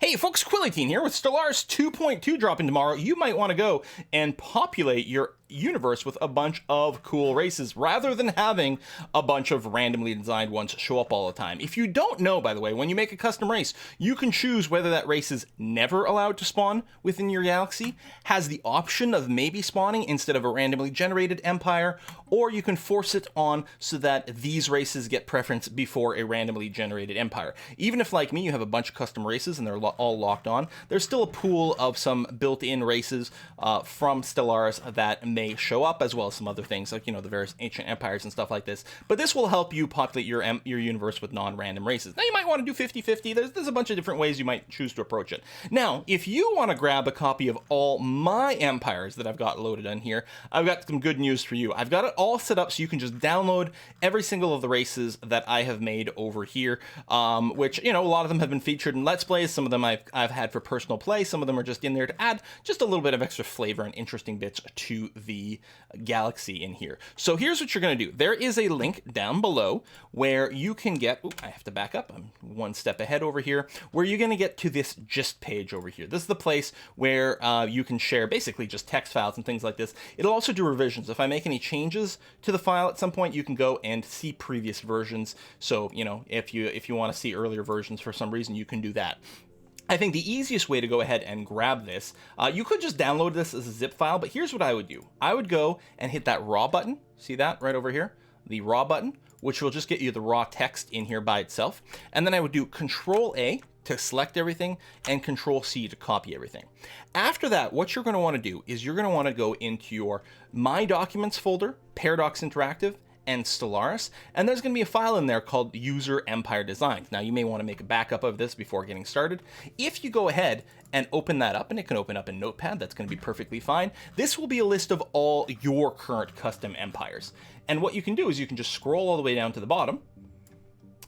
Hey folks, Quillyteen here with Stellaris 2.2 dropping tomorrow. You might want to go and populate your universe with a bunch of cool races rather than having a bunch of randomly designed ones show up all the time. If you don't know, by the way, when you make a custom race, you can choose whether that race is never allowed to spawn within your galaxy, has the option of maybe spawning instead of a randomly generated empire, or you can force it on so that these races get preference before a randomly generated empire. Even if, like me, you have a bunch of custom races and they're all locked on, there's still a pool of some built-in races from Stellaris that may show up, as well as some other things like, you know, the various ancient empires and stuff like this. But this will help you populate your universe with non-random races. Now, you might want to do 50-50. There's a bunch of different ways you might choose to approach it. Now, if you want to grab a copy of all my empires that I've got loaded on here, I've got some good news for you. I've got it all set up so you can just download every single of the races that I have made over here, which, you know, a lot of them have been featured in Let's Plays. Some of them I've had for personal play. Some of them are just in there to add just a little bit of extra flavor and interesting bits to the galaxy in here. So here's what you're going to do. There is a link down below where you can get, I have to back up, I'm one step ahead over here, where you're going to get to this gist page over here. This is the place where you can share basically just text files and things like this. It'll also do revisions. If I make any changes to the file at some point, you can go and see previous versions. So, you know, if you want to see earlier versions for some reason, you can do that. I think the easiest way to go ahead and grab this, you could just download this as a zip file, but here's what I would do. I would go and hit that raw button. See that right over here? The raw button, which will just get you the raw text in here by itself. And then I would do Control A to select everything and Control C to copy everything. After that, what you're going to want to do is you're going to want to go into your My Documents folder, Paradox Interactive, and Stellaris, and there's going to be a file in there called User Empire Designs. Now, you may want to make a backup of this before getting started. If you go ahead and open that up, and it can open up in Notepad, that's going to be perfectly fine. This will be a list of all your current custom empires. And what you can do is you can just scroll all the way down to the bottom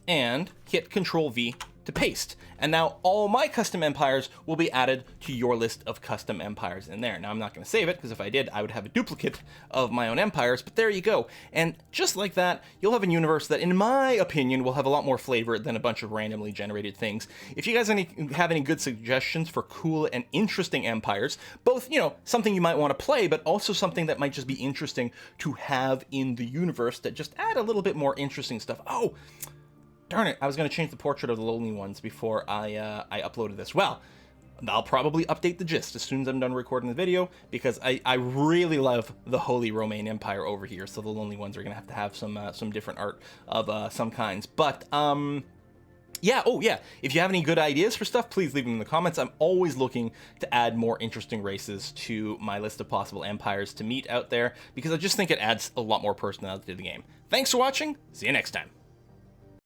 and hit Control V to paste. And now all my custom empires will be added to your list of custom empires in there. Now, I'm not going to save it, because if I did, I would have a duplicate of my own empires, but there you go. And just like that, you'll have a universe that, in my opinion, will have a lot more flavor than a bunch of randomly generated things. If you guys have any good suggestions for cool and interesting empires, both, you know, something you might want to play, but also something that might just be interesting to have in the universe that just add a little bit more interesting stuff. Oh, darn it, I was going to change the portrait of the lonely ones before I uploaded this. Well, I'll probably update the gist as soon as I'm done recording the video, because I really love the Holy Romaine Empire over here, so the lonely ones are going to have some different art of some kinds. But, yeah, oh yeah, if you have any good ideas for stuff, please leave them in the comments. I'm always looking to add more interesting races to my list of possible empires to meet out there, because I just think it adds a lot more personality to the game. Thanks for watching, see you next time.